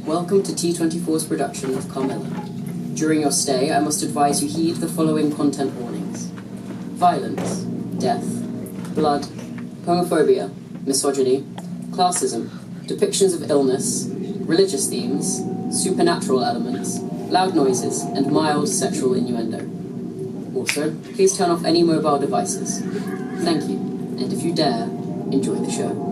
Welcome to T24's production of Carmilla. During your stay, I must advise you heed the following content warnings. Violence, death, blood, homophobia, misogyny, classism, depictions of illness, religious themes, supernatural elements, loud noises, and mild sexual innuendo. Also, please turn off any mobile devices. Thank you, and if you dare, enjoy the show.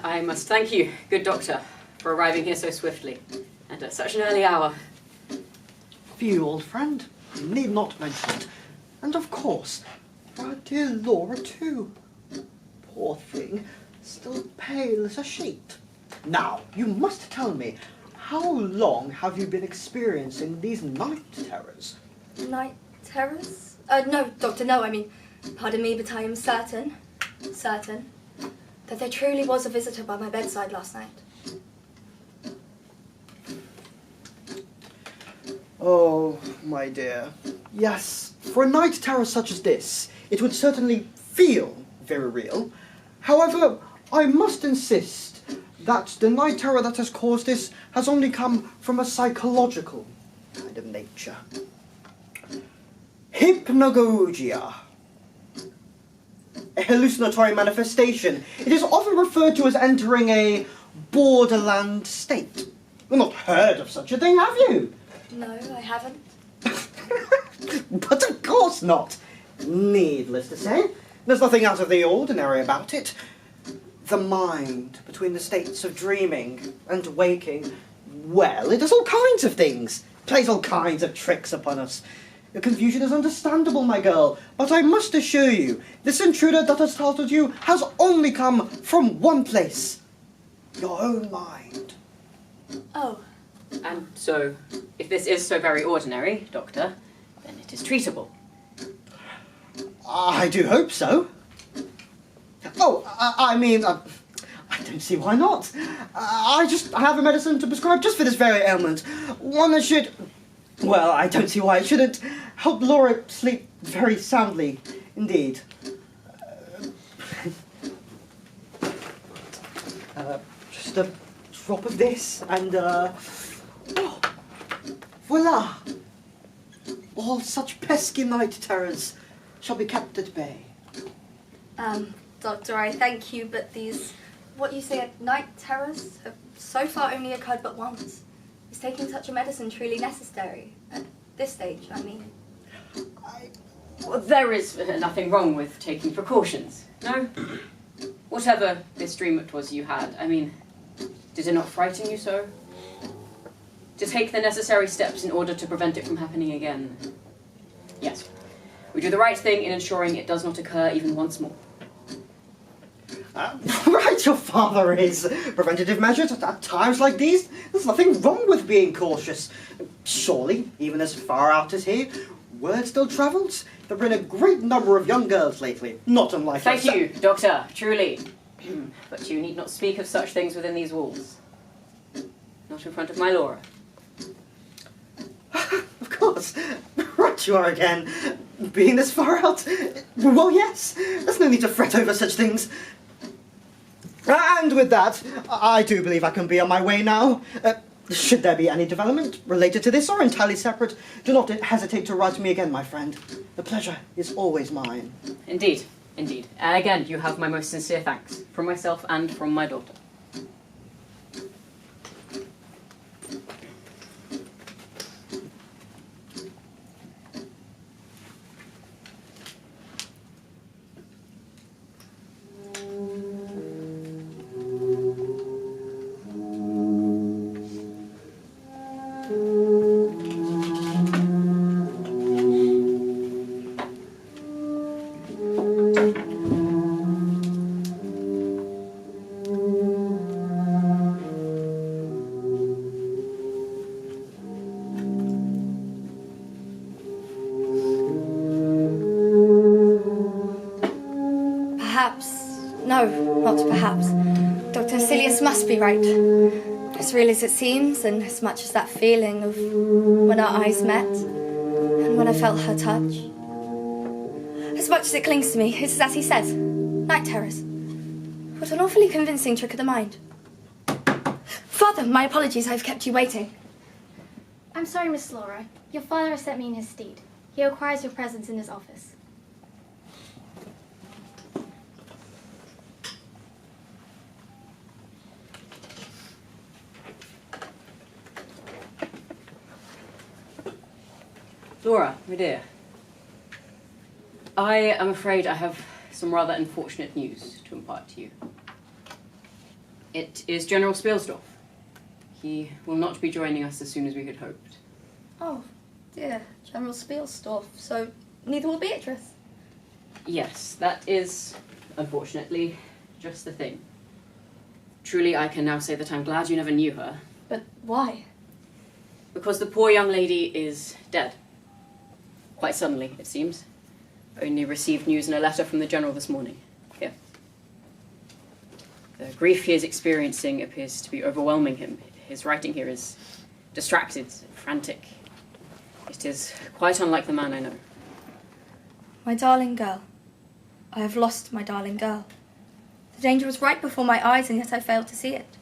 I must thank you, good doctor, for arriving here so swiftly, and at such an early hour. For you, old friend, you need not mention it. And of course, for our dear Laura too. Poor thing, still pale as a sheet. Now, you must tell me, how long have you been experiencing these night terrors? Night terrors? No, doctor, no, I mean, pardon me, but I am certain, that there truly was a visitor by my bedside last night. Oh, my dear. Yes, for a night terror such as this, it would certainly feel very real. However, I must insist that the night terror that has caused this has only come from a psychological kind of nature. Hypnagogia. A hallucinatory manifestation. It is often referred to as entering a borderland state. You've not heard of such a thing, have you? No, I haven't. But of course not. Needless to say, there's nothing out of the ordinary about it. The mind, between the states of dreaming and waking, well, it does all kinds of things. Plays all kinds of tricks upon us. Your confusion is understandable, my girl, but I must assure you, this intruder that has startled you has only come from one place. Your own mind. Oh. And so, if this is so very ordinary, doctor, then it is treatable. I do hope so. Oh, I mean, I don't see why not. I have a medicine to prescribe just for this very ailment. One that should... Well, I don't see why it shouldn't help Laura sleep very soundly, indeed. Just a drop of this, and oh, voila! All such pesky night terrors shall be kept at bay. Doctor, I thank you, but these, what you say, night terrors have so far only occurred but once. Is taking such a medicine truly necessary? At this stage, I mean. Well, there is nothing wrong with taking precautions, no? Whatever this dream it was you had, I mean, did it not frighten you so? To take the necessary steps in order to prevent it from happening again. Yes, we do the right thing in ensuring it does not occur even once more. Right, your father is. Preventative measures at times like these, there's nothing wrong with being cautious. Surely, even as far out as here, word still travels. There have been a great number of young girls lately, not unlike Thank you, doctor, truly. But you need not speak of such things within these walls. Not in front of my Laura. Of course. Right you are again. Being this far out? Well, yes. There's no need to fret over such things. And with that, I do believe I can be on my way now. Should there be any development related to this or entirely separate, do not hesitate to write me again, my friend. The pleasure is always mine. Indeed, indeed. Again, you have my most sincere thanks, from myself and from my daughter. Not perhaps. Dr. Silius must be right. As real as it seems, and as much as that feeling of when our eyes met, and when I felt her touch. As much as it clings to me, it's as he says, night terrors. What an awfully convincing trick of the mind. Father, my apologies, I've kept you waiting. I'm sorry, Miss Laura. Your father has sent me in his stead. He requires your presence in his office. Laura, my dear, I am afraid I have some rather unfortunate news to impart to you. It is General Spielsdorf. He will not be joining us as soon as we had hoped. Oh, dear, General Spielsdorf. So, neither will Beatrice. Yes, that is, unfortunately, just the thing. Truly, I can now say that I'm glad you never knew her. But why? Because the poor young lady is dead. Quite suddenly, it seems. Only received news in a letter from the General this morning. Here. The grief he is experiencing appears to be overwhelming him. His writing here is distracted, frantic. It is quite unlike the man I know. My darling girl. I have lost my darling girl. The danger was right before my eyes, and yet I failed to see it.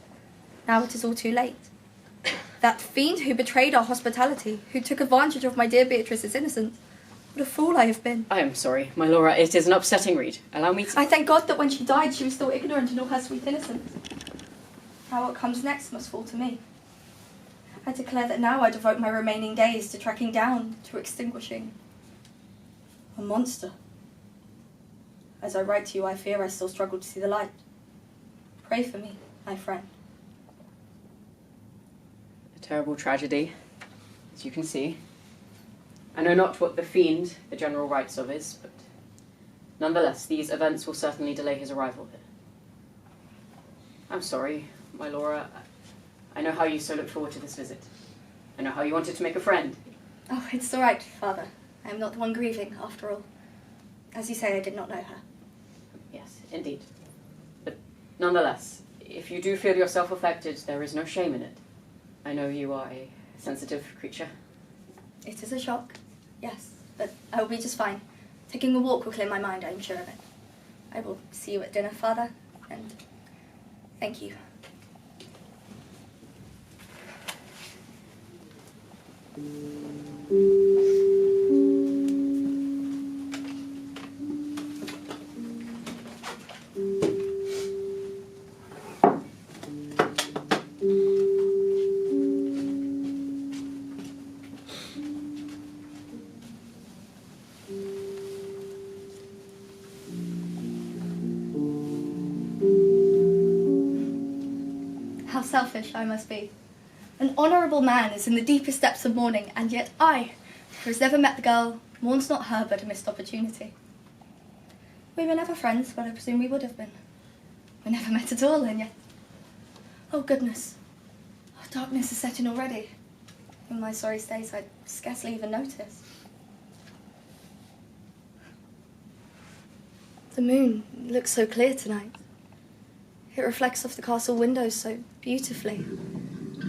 Now it is all too late. That fiend who betrayed our hospitality, who took advantage of my dear Beatrice's innocence. What a fool I have been. I am sorry, my Laura. It is an upsetting read. Allow me to... I thank God that when she died, she was still ignorant in all her sweet innocence. Now what comes next must fall to me. I declare that now I devote my remaining days to tracking down, to extinguishing a monster. As I write to you, I fear I still struggle to see the light. Pray for me, my friend. A terrible tragedy, as you can see. I know not what the fiend the General writes of is, but nonetheless, these events will certainly delay his arrival here. I'm sorry, my Laura. I know how you so looked forward to this visit. I know how you wanted to make a friend. Oh, it's all right, Father. I am not the one grieving, after all. As you say, I did not know her. Yes, indeed. But nonetheless, if you do feel yourself affected, there is no shame in it. I know you are a sensitive creature. It is a shock, yes, but I will be just fine. Taking a walk will clear my mind, I am sure of it. I will see you at dinner, Father, and thank you. How selfish I must be. An honourable man is in the deepest depths of mourning, and yet I, who has never met the girl, mourns not her but a missed opportunity. We were never friends, but I presume we would have been. We never met at all, and yet... Oh, goodness. Oh, darkness is setting already. In my sorry state, I'd scarcely even notice. The moon looks so clear tonight. It reflects off the castle windows so beautifully.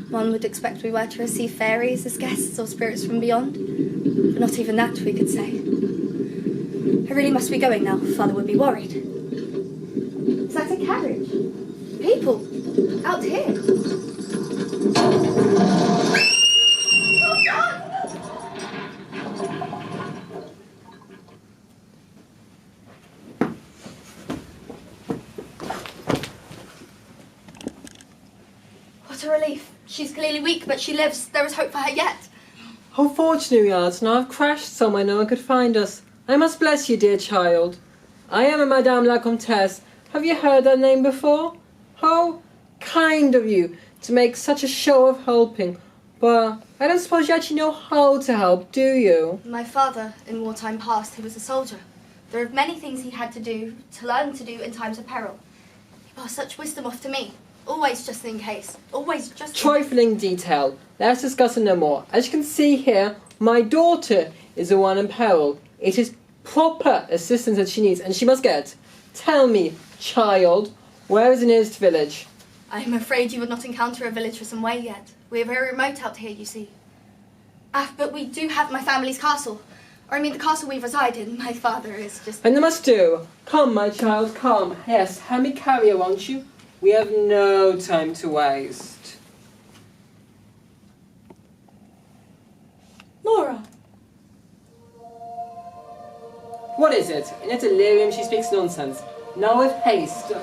One would expect we were to receive fairies as guests or spirits from beyond, but not even that we could say. I really must be going now. Father would be worried. Is that a carriage? People out here. Oh God! What a relief. She's clearly weak, but she lives. There is hope for her yet. How fortunate we are to now have crashed somewhere no one could find us. I must bless you, dear child. I am a Madame la Comtesse. Have you heard that name before? How kind of you to make such a show of helping. But I don't suppose you actually know how to help, do you? My father, in wartime past, he was a soldier. There are many things he had to do, to learn to do in times of peril. He passed such wisdom off to me. Always just in case. Always just Trifling detail. Let's discuss it no more. As you can see here, my daughter is the one in peril. It is proper assistance that she needs, and she must get. Tell me, child, where is the nearest village? I am afraid you would not encounter a village for some way yet. We are very remote out here, you see. But we do have my family's castle. Or I mean the castle we reside in. My father is just... And you must do. Come, my child, come. Yes, hand me carry her, won't you? We have no time to waste. Laura! What is it? In a delirium she speaks nonsense. Now with haste.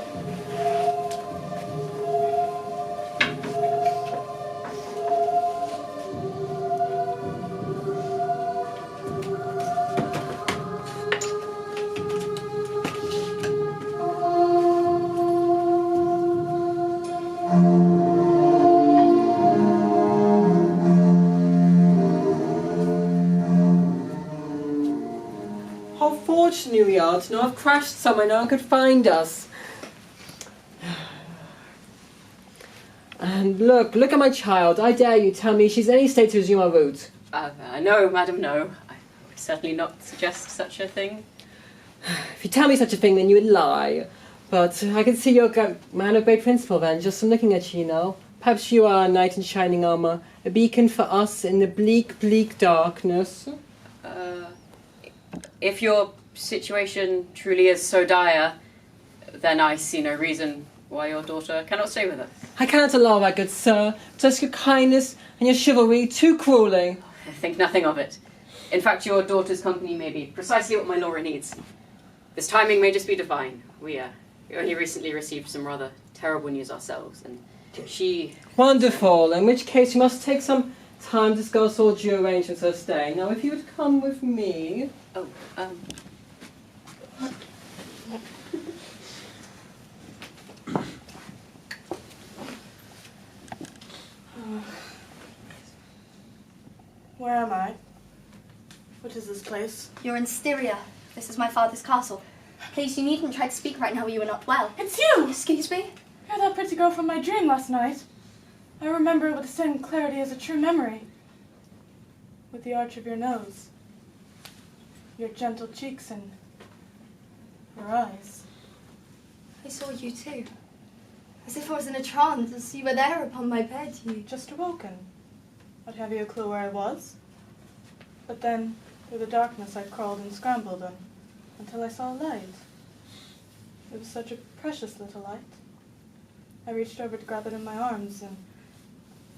How fortunate we are to not have crashed somewhere no one could find us. And look at my child. I dare you tell me she's in any state to resume our route. No, madam, no. I would certainly not suggest such a thing. If you tell me such a thing, then you would lie. But I can see you're a man of great principle then, just from looking at you, you know. Perhaps you are a knight in shining armour, a beacon for us in the bleak, bleak darkness. If your situation truly is so dire, then I see no reason why your daughter cannot stay with us. I cannot allow that, good sir. Just your kindness and your chivalry too cruelly. I think nothing of it. In fact, your daughter's company may be precisely what my Laura needs. This timing may just be divine. We only recently received some rather terrible news ourselves, and she... Wonderful, in which case you must take some time to discuss all due arrangements for staying. Now, if you would come with me... Oh, Where am I? What is this place? You're in Styria. This is my father's castle. Please, you needn't try to speak right now. You are not well. It's you! Excuse me? You're that pretty girl from my dream last night. I remember it with the same clarity as a true memory. With the arch of your nose. Your gentle cheeks and your eyes. I saw you too. As if I was in a trance, as you were there upon my bed. You... Just awoken. I'd have you a clue where I was. But then, through the darkness, I crawled and scrambled until I saw a light. It was such a precious little light. I reached over to grab it in my arms and...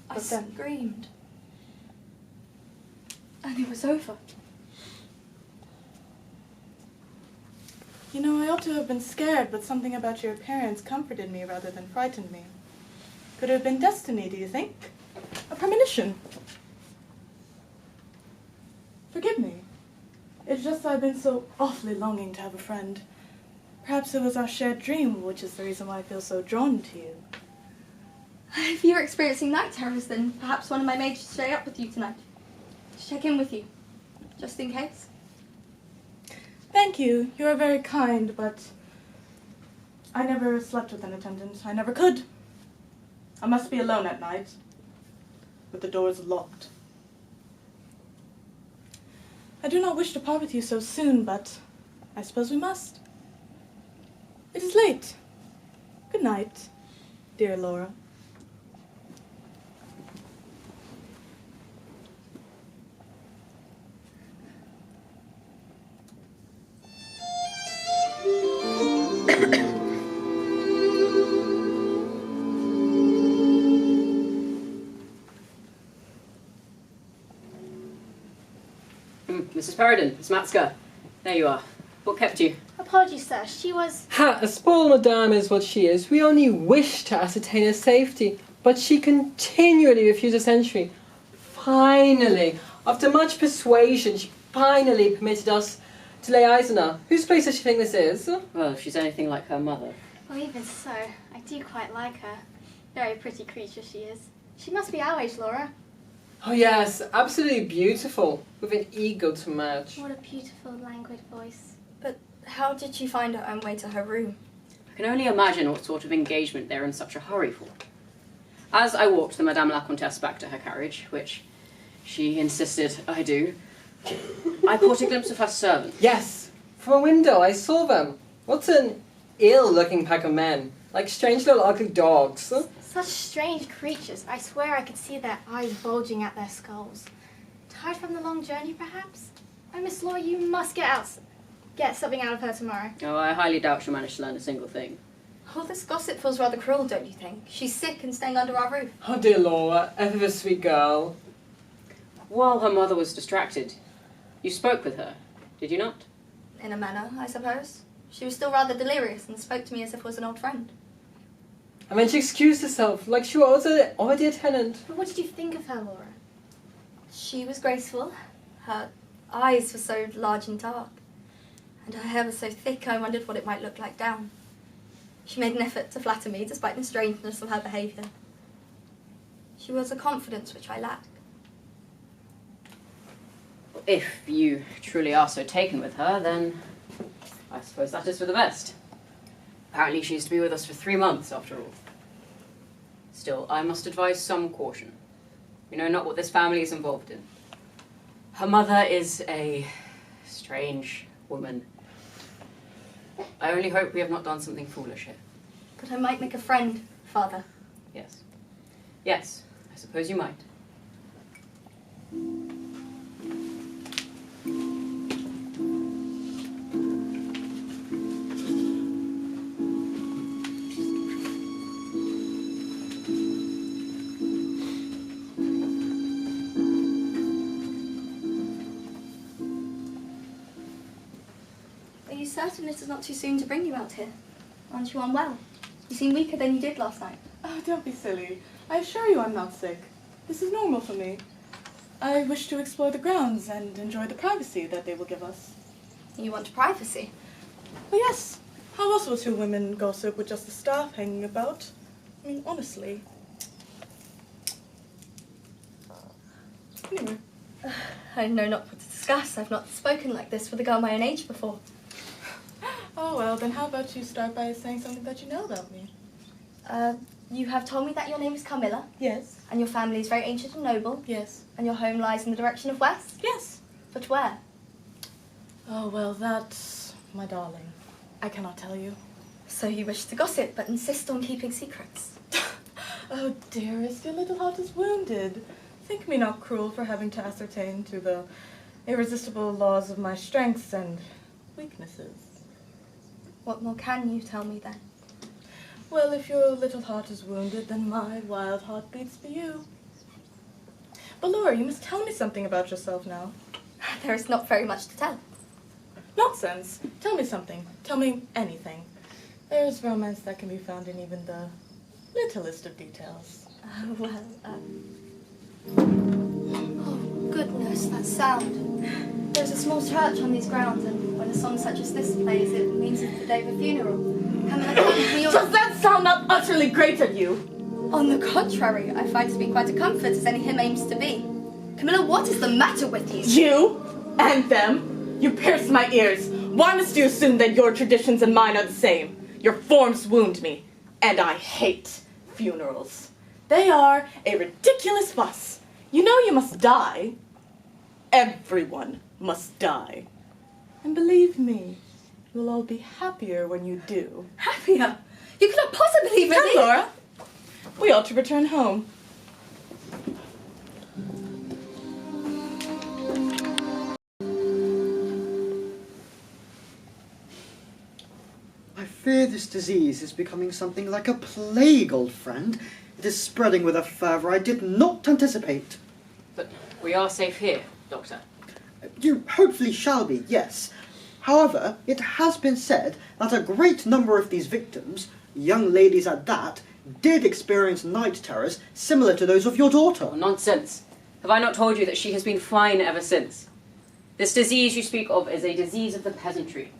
I But then... screamed. And it was over. You know, I ought to have been scared, but something about your appearance comforted me rather than frightened me. Could it have been destiny, do you think? A premonition? Forgive me. It's just I've been so awfully longing to have a friend. Perhaps it was our shared dream, which is the reason why I feel so drawn to you. If you're experiencing night terrors, then perhaps one of my maids should stay up with you tonight. To check in with you. Just in case. Thank you. You are very kind, but I never slept with an attendant. I never could. I must be alone at night, with the doors locked. I do not wish to part with you so soon, but I suppose we must. It is late. Good night, dear Laura. Mrs. Peregrine, Miss Matska. There you are. What kept you? Apologies, sir. She was... Ha! A spoiled madame is what she is. We only wish to ascertain her safety, but she continually refuses entry. Finally, after much persuasion, she finally permitted us to lay eyes on her. Whose place does she think this is? Well, if she's anything like her mother. Well, even so, I do quite like her. Very pretty creature she is. She must be our age, Laura. Oh yes, absolutely beautiful, with an eagle to match. What a beautiful, languid voice. But how did she find her own way to her room? I can only imagine what sort of engagement they're in such a hurry for. As I walked the Madame la Comtesse back to her carriage, which she insisted I do, I caught a glimpse of her servant. Yes, from a window I saw them. What an ill-looking pack of men, like strange little ugly dogs. Such strange creatures. I swear I could see their eyes bulging at their skulls. Tired from the long journey, perhaps? Oh, Miss Laura, you must get something out of her tomorrow. Oh, I highly doubt she'll manage to learn a single thing. All this gossip feels rather cruel, don't you think? She's sick and staying under our roof. Oh dear Laura, ever a sweet girl. While her mother was distracted, you spoke with her, did you not? In a manner, I suppose. She was still rather delirious and spoke to me as if it was an old friend. And then she excused herself, like she was already a tenant. But what did you think of her, Laura? She was graceful. Her eyes were so large and dark. And her hair was so thick, I wondered what it might look like down. She made an effort to flatter me, despite the strangeness of her behaviour. She was a confidence which I lacked. If you truly are so taken with her, then I suppose that is for the best. Apparently she's to be with us for 3 months, after all. Still, I must advise some caution. You know not what this family is involved in. Her mother is a strange woman. I only hope we have not done something foolish here. But I might make a friend, Father. Yes. Yes, I suppose you might. Are you certain it is not too soon to bring you out here? Aren't you unwell? You seem weaker than you did last night. Oh, don't be silly. I assure you I'm not sick. This is normal for me. I wish to explore the grounds and enjoy the privacy that they will give us. You want privacy? Well, yes. How else will two women gossip with just the staff hanging about? I mean, honestly. Anyway. I know not what to discuss. I've not spoken like this with a girl my own age before. Oh, well, then how about you start by saying something that you know about me? You have told me that your name is Carmilla, Yes. and your family is very ancient and noble, Yes. and your home lies in the direction of west. Yes. But where? Oh, well, that's my darling. I cannot tell you. So you wish to gossip, but insist on keeping secrets. Oh, dearest, your little heart is wounded. Think me not cruel for having to ascertain to the irresistible laws of my strengths and weaknesses. What more can you tell me then? Well, if your little heart is wounded, then my wild heart beats for you. But Laura, you must tell me something about yourself now. There is not very much to tell. Nonsense. Tell me something. Tell me anything. There is romance that can be found in even the littlest of details. Oh, goodness, that sound. There's a small church on these grounds, and when a song such as this plays, it means it's the day of a funeral. Camilla, Does that sound not utterly great of you? On the contrary, I find it to be quite a comfort, as any hymn aims to be. Camilla, what is the matter with you? You and them? You pierce my ears. Why must you assume that your traditions and mine are the same? Your forms wound me, and I hate funerals. They are a ridiculous fuss. You know you must die. Everyone must die. And believe me, you'll all be happier when you do. Happier? You cannot possibly Come, believe... Laura. We ought to return home. I fear this disease is becoming something like a plague, old friend. It is spreading with a fervour I did not anticipate. But we are safe here, Doctor. You hopefully shall be, yes. However, it has been said that a great number of these victims, young ladies at that, did experience night terrors similar to those of your daughter. Oh, nonsense. Have I not told you that she has been fine ever since? This disease you speak of is a disease of the peasantry.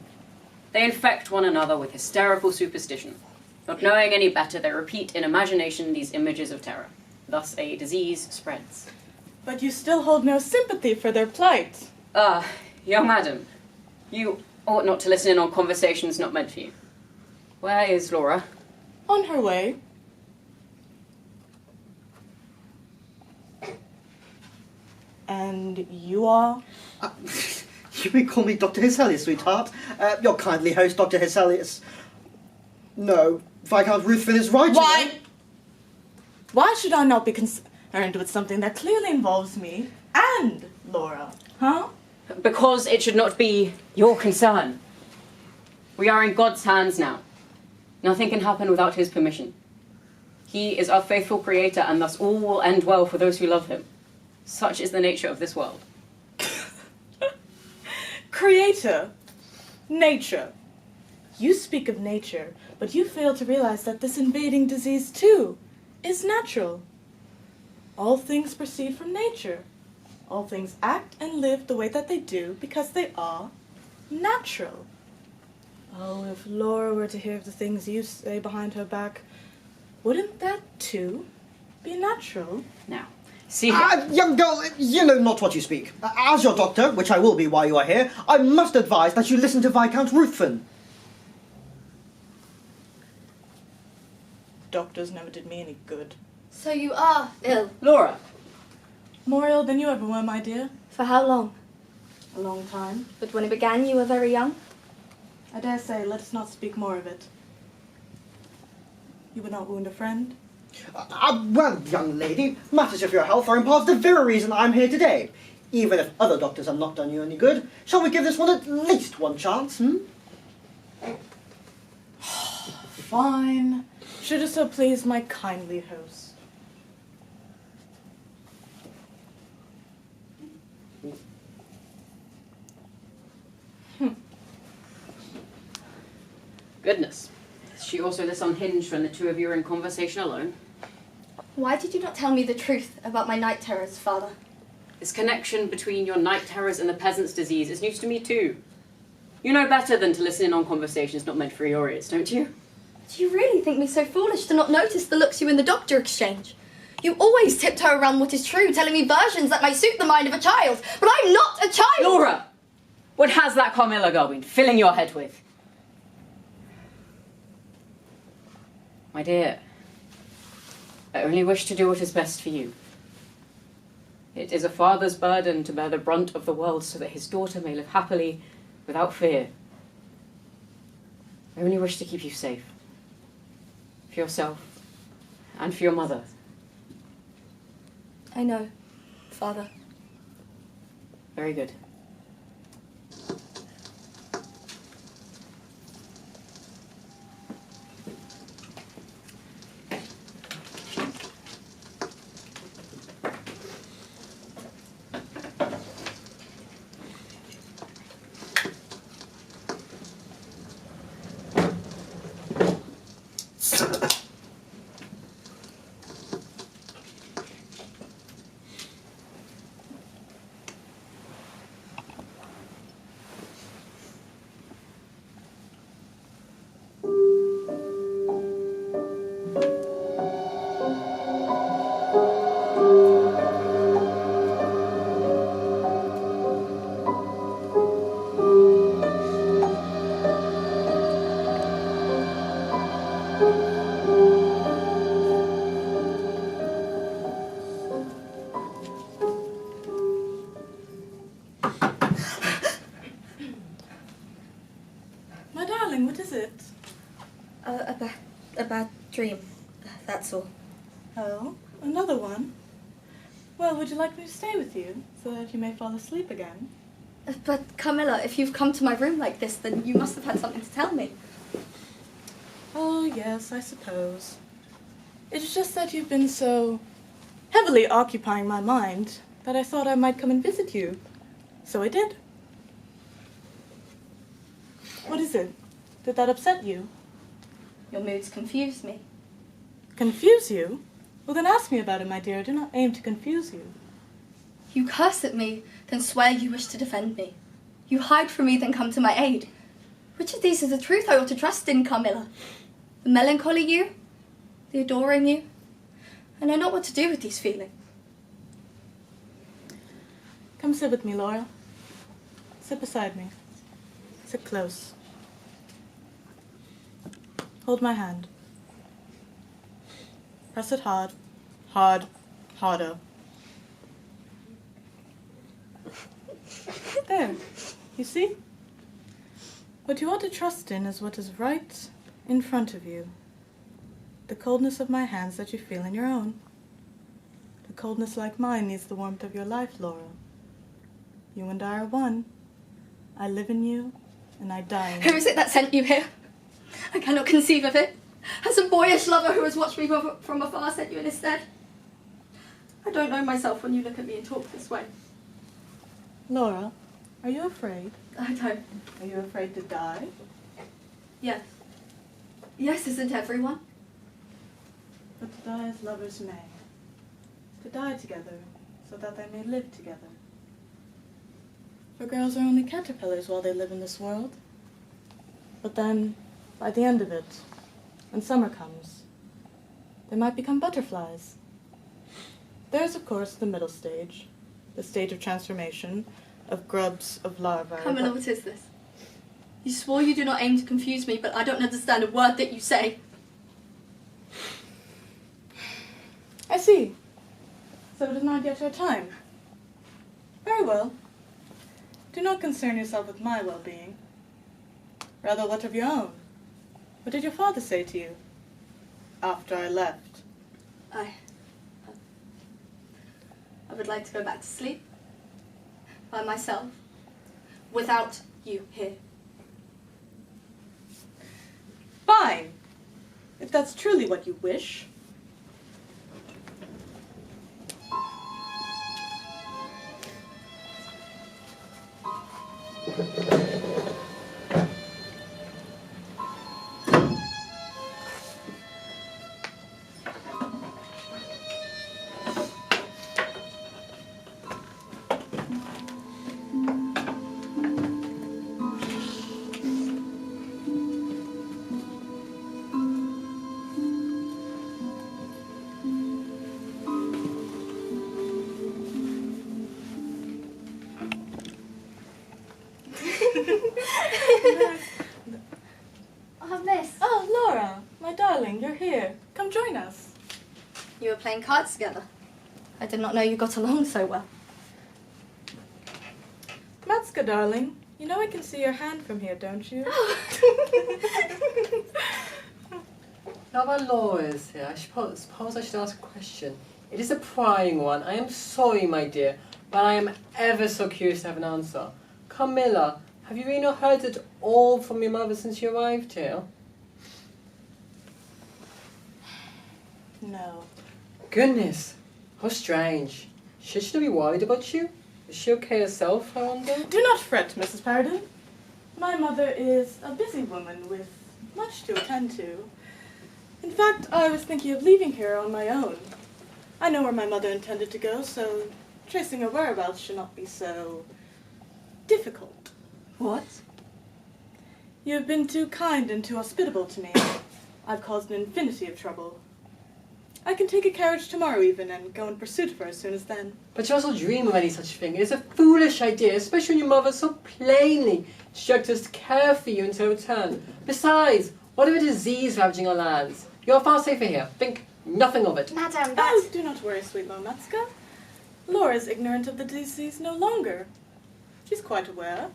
They infect one another with hysterical superstition. Not knowing any better, they repeat in imagination these images of terror. Thus a disease spreads. But you still hold no sympathy for their plight. Young madam, you ought not to listen in on conversations not meant for you. Where is Laura? On her way. And you are? You may call me Dr. Hyselius, sweetheart. Your kindly host, Dr. Hyselius. No, Viscount Ruthven is right. Why? Why should I not be concerned with something that clearly involves me and Laura? Huh? Because it should not be your concern. We are in God's hands now. Nothing can happen without his permission. He is our faithful creator, and thus all will end well for those who love him. Such is the nature of this world. Creator. Nature. You speak of nature, but you fail to realize that this invading disease, too, is natural. All things proceed from nature. All things act and live the way that they do because they are natural. Oh, if Laura were to hear of the things you say behind her back, wouldn't that, too, be natural? Now, see here. Young girl, you know not what you speak. As your doctor, which I will be while you are here, I must advise that you listen to Viscount Ruthven. Doctors never did me any good. So you are ill. Laura. More ill than you ever were, my dear. For how long? A long time. But when it began, you were very young. I dare say, let us not speak more of it. You would not wound a friend? Well, young lady, matters of your health are in part the very reason I'm here today. Even if other doctors have not done you any good, shall we give this one at least one chance, Fine. Should it so please my kindly host. Goodness. Is she also this unhinged when the two of you are in conversation alone? Why did you not tell me the truth about my night terrors, Father? This connection between your night terrors and the peasant's disease is news to me too. You know better than to listen in on conversations not meant for your ears, don't you? Do you really think me so foolish to not notice the looks you and the doctor exchange? You always tiptoe around what is true, telling me versions that might suit the mind of a child, but I'm not a child! Laura! What has that Carmilla girl been filling your head with? My dear, I only wish to do what is best for you. It is a father's burden to bear the brunt of the world so that his daughter may live happily, without fear. I only wish to keep you safe. For yourself, and for your mother. I know, Father. Very good. A bad dream, that's all. Oh, another one? Well, would you like me to stay with you, so that you may fall asleep again? But, Carmilla, if you've come to my room like this, then you must have had something to tell me. Oh, yes, I suppose. It's just that you've been so heavily occupying my mind that I thought I might come and visit you. So I did. What is it? Did that upset you? Your moods confuse me. Confuse you? Well, then ask me about it, my dear. I do not aim to confuse you. You curse at me, then swear you wish to defend me. You hide from me, then come to my aid. Which of these is the truth I ought to trust in, Carmilla? The melancholy you? The adoring you? I know not what to do with these feelings. Come sit with me, Laura. Sit beside me. Sit close. Hold my hand. Press it hard. Hard. Harder. There. You see? What you ought to trust in is what is right in front of you. The coldness of my hands that you feel in your own. The coldness like mine needs the warmth of your life, Laura. You and I are one. I live in you, and I die in you. Who is it that sent you here? I cannot conceive of it. Has a boyish lover who has watched me from afar sent you in his stead? I don't know myself when you look at me and talk this way. Laura, are you afraid? I don't. Are you afraid to die? Yes. Yes, isn't everyone? But to die as lovers may. To die together, so that they may live together. For girls are only caterpillars while they live in this world. But then, by the end of it, when summer comes, they might become butterflies. There's, of course, the middle stage, the stage of transformation, of grubs, of larvae. Carmilla, what is this? You swore you do not aim to confuse me, but I don't understand a word that you say. I see. So it is not yet your time. Very well. Do not concern yourself with my well-being. Rather, what of your own? What did your father say to you after I left? I would like to go back to sleep by myself without you here. Fine, if that's truly what you wish. Oh, miss. Oh, Laura, my darling, you're here. Come join us. You were playing cards together. I did not know you got along so well. Matska, darling, you know I can see your hand from here, don't you? Now that Laura is here, I suppose I should ask a question. It is a prying one. I am sorry, my dear, but I am ever so curious to have an answer. Carmilla, have you really not heard at all from your mother since you arrived here? No. Goodness, how strange. Should she not be worried about you? Is she okay herself, I wonder? Do not fret, Mrs. Paradin. My mother is a busy woman with much to attend to. In fact, I was thinking of leaving here on my own. I know where my mother intended to go, so tracing her whereabouts should not be so difficult. What? You have been too kind and too hospitable to me. I've caused an infinity of trouble. I can take a carriage tomorrow even and go in pursuit of her as soon as then. But you also dream of any such thing. It is a foolish idea, especially when your mother so plainly instructed us to care for you until her return. Besides, what of a disease ravaging our lands? You are far safer here. Think nothing of it. Madam, Oh, that's... do not worry, sweet Lomatska. Laura is ignorant of the disease no longer. She's quite aware,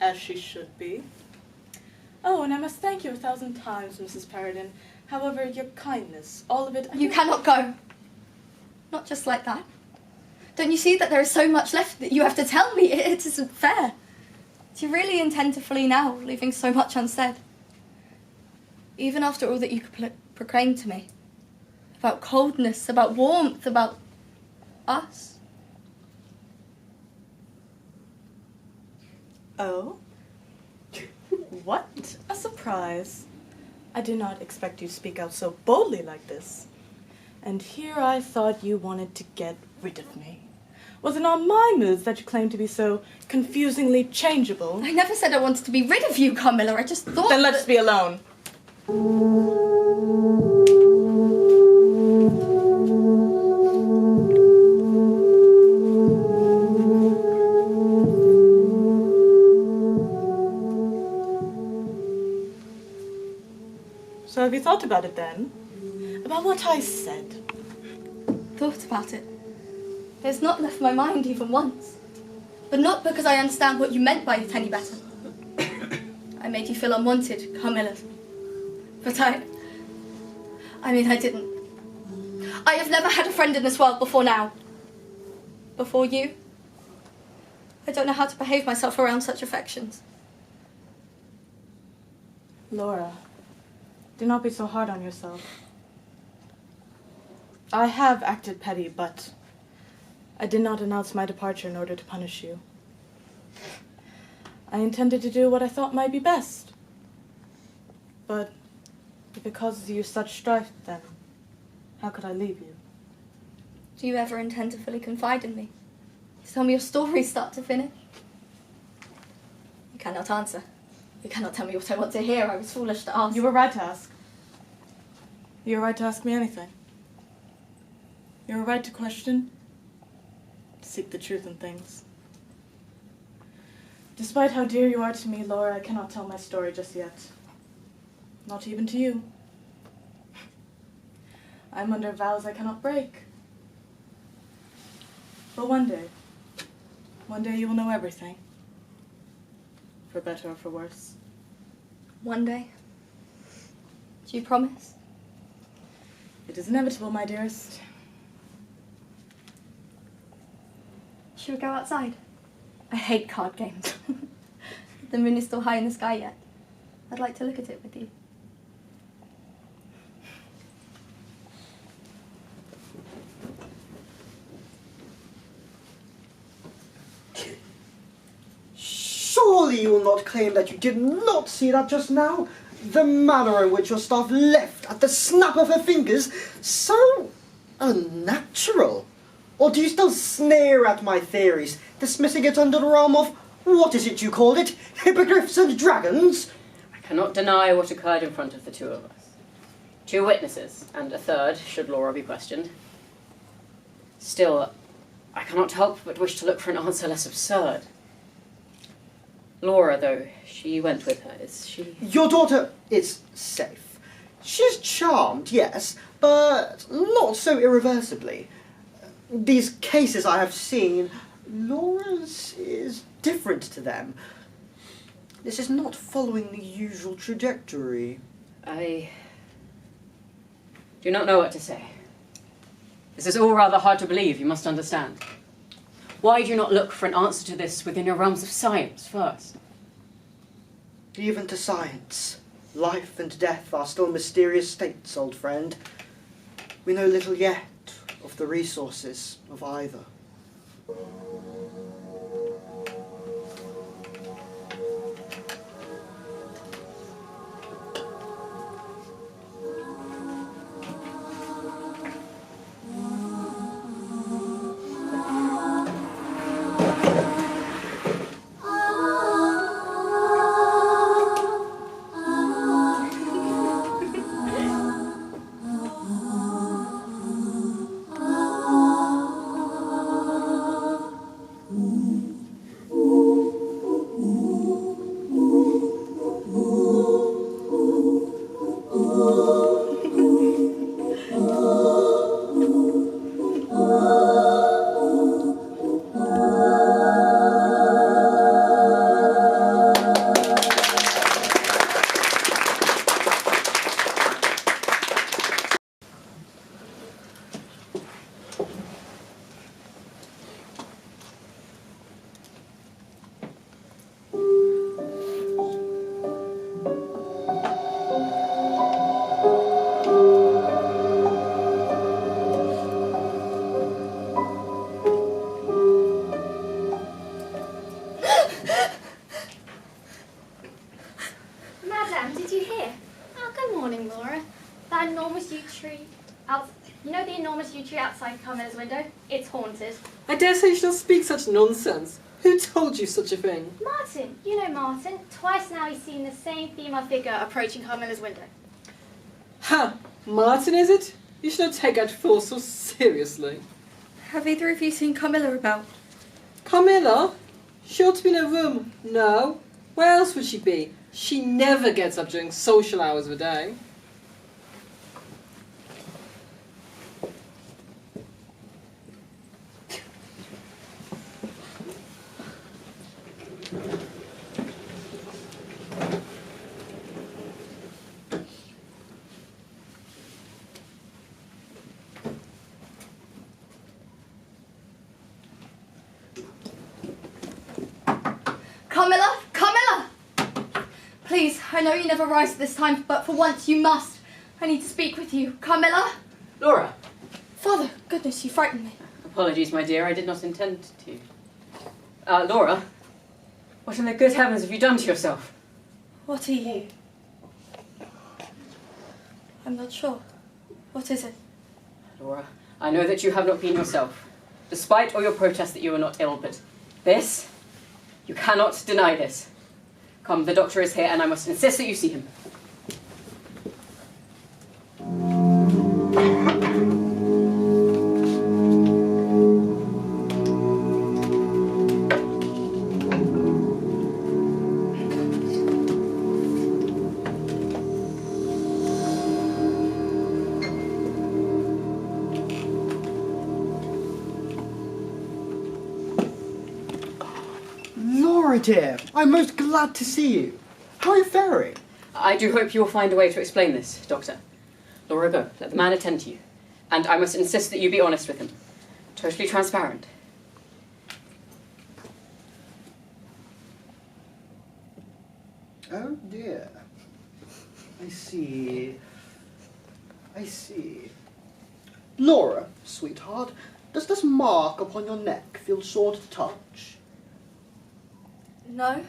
as she should be. Oh, and I must thank you 1,000 times, Mrs. Paradin. However, your kindness, all of it... You cannot go. Not just like that. Don't you see that there is so much left that you have to tell me? It isn't fair. Do you really intend to flee now, leaving so much unsaid? Even after all that you could proclaim to me? About coldness, about warmth, about us? Oh? What a surprise. I did not expect you to speak out so boldly like this. And here I thought you wanted to get rid of me. Was it not my moods that you claimed to be so confusingly changeable? I never said I wanted to be rid of you, Carmilla. I just thought. Then let's be alone. So have you thought about it then? About what I said? Thought about it. It's not left my mind even once. But not because I understand what you meant by it any better. I made you feel unwanted, Carmilla. But I didn't. I have never had a friend in this world before now. Before you. I don't know how to behave myself around such affections. Laura, do not be so hard on yourself. I have acted petty, but I did not announce my departure in order to punish you. I intended to do what I thought might be best. But if it causes you such strife, then how could I leave you? Do you ever intend to fully confide in me? To tell me your story start to finish? You cannot answer. You cannot tell me what I want to hear. I was foolish to ask. You were right to ask. You were right to ask me anything. You were right to question, to seek the truth in things. Despite how dear you are to me, Laura, I cannot tell my story just yet. Not even to you. I'm under vows I cannot break. But one day you will know everything. For better or for worse. One day? Do you promise? It is inevitable, my dearest. Should we go outside? I hate card games. The moon is still high in the sky yet. I'd like to look at it with you. Surely you will not claim that you did not see that just now? The manner in which your staff left at the snap of her fingers, so unnatural. Or do you still sneer at my theories, dismissing it under the realm of, what is it you called it, hippogriffs and dragons? I cannot deny what occurred in front of the two of us. 2 witnesses, and a third, should Laura be questioned. Still, I cannot help but wish to look for an answer less absurd. Laura, though, she went with her, is she? Your daughter is safe. She's charmed, yes, but not so irreversibly. These cases I have seen, Laura's is different to them. This is not following the usual trajectory. I do not know what to say. This is all rather hard to believe, you must understand. Why do you not look for an answer to this within your realms of science first? Even to science, life and death are still mysterious states, old friend. We know little yet of the resources of either. Christmas yew tree outside Carmilla's window. It's haunted. I dare say you shall speak such nonsense. Who told you such a thing? Martin, you know Martin. Twice now he's seen the same female figure approaching Carmilla's window. Ha! Martin, is it? You should not take that fool so seriously. Have either of you seen Carmilla about? Carmilla? She ought to be in her room. No. Where else would she be? She never gets up during social hours of the day. Carmilla! Carmilla! Please, I know you never rise at this time, but for once you must. I need to speak with you. Carmilla? Laura! Father, goodness, you frightened me. Apologies, my dear, I did not intend to. Laura, what in the good heavens have you done to yourself? What are you? I'm not sure. What is it? Laura, I know that you have not been yourself, despite all your protests that you are not ill, but this, you cannot deny this. Come, the doctor is here, and I must insist that you see him. Laura dear, I'm most glad to see you. How are you faring? I do hope you will find a way to explain this, Doctor. Laura, go. Let the man attend to you. And I must insist that you be honest with him. Totally transparent. Oh dear. I see. Laura, sweetheart, does this mark upon your neck feel sore to touch? No.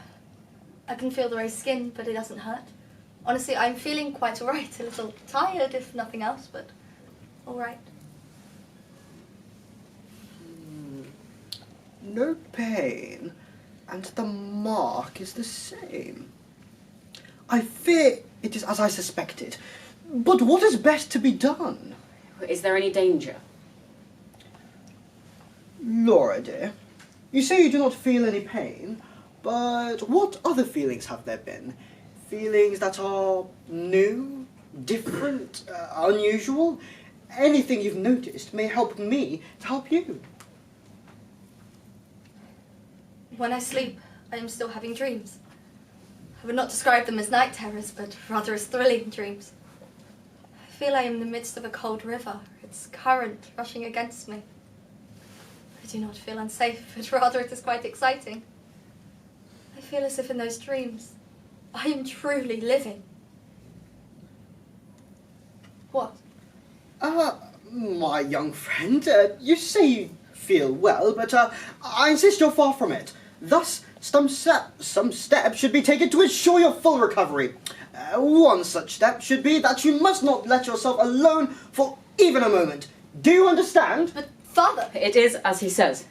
I can feel the raised skin, but it doesn't hurt. Honestly, I'm feeling quite alright. A little tired, if nothing else, but alright. No pain, and the mark is the same. I fear it is as I suspected. But what is best to be done? Is there any danger? Laura dear, you say you do not feel any pain, but what other feelings have there been? Feelings that are new, different, unusual? Anything you've noticed may help me to help you. When I sleep, I am still having dreams. I would not describe them as night terrors, but rather as thrilling dreams. I feel I am in the midst of a cold river, its current rushing against me. I do not feel unsafe, but rather it is quite exciting. I feel as if in those dreams, I am truly living. What? My young friend, you say you feel well, but I insist you're far from it. Thus, some steps should be taken to ensure your full recovery. One such step should be that you must not let yourself alone for even a moment. Do you understand? But, Father! It is as he says.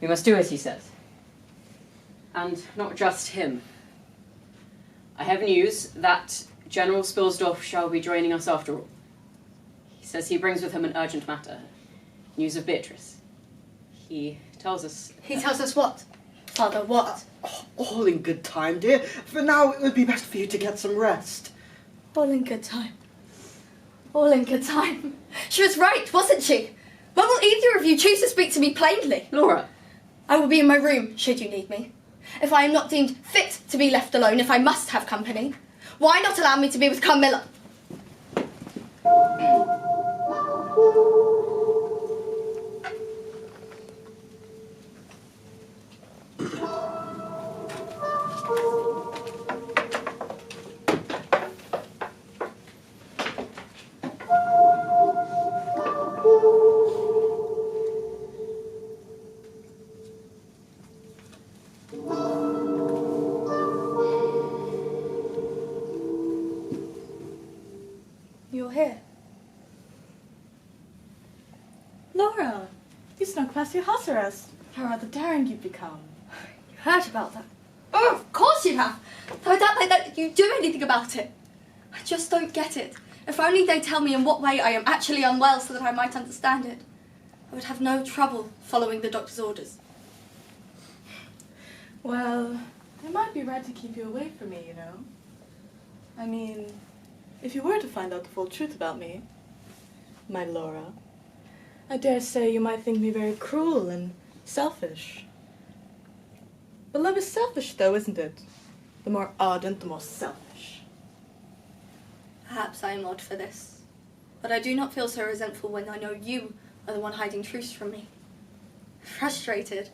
We must do as he says. And not just him. I have news that General Spilsdorf shall be joining us after all. He says he brings with him an urgent matter. News of Beatrice. He tells us... He tells us what? Father, what? All in good time, dear. For now, it would be best for you to get some rest. All in good time. All in good time. She was right, wasn't she? When will either of you choose to speak to me plainly? Laura! I will be in my room, should you need me. If I am not deemed fit to be left alone, if I must have company, why not allow me to be with Carmilla? You're here. to house arrest. How rather daring you've become. You heard about that? Oh, of course you have. Though I doubt that you do anything about it. I just don't get it. If only they tell me in what way I am actually unwell so that I might understand it, I would have no trouble following the doctor's orders. Well, it might be right to keep you away from me, you know. I mean, if you were to find out the full truth about me, my Laura, I dare say you might think me very cruel and selfish. But love is selfish, though, isn't it? The more ardent, the more selfish. Perhaps I am odd for this, but I do not feel so resentful when I know you are the one hiding truths from me. Frustrated,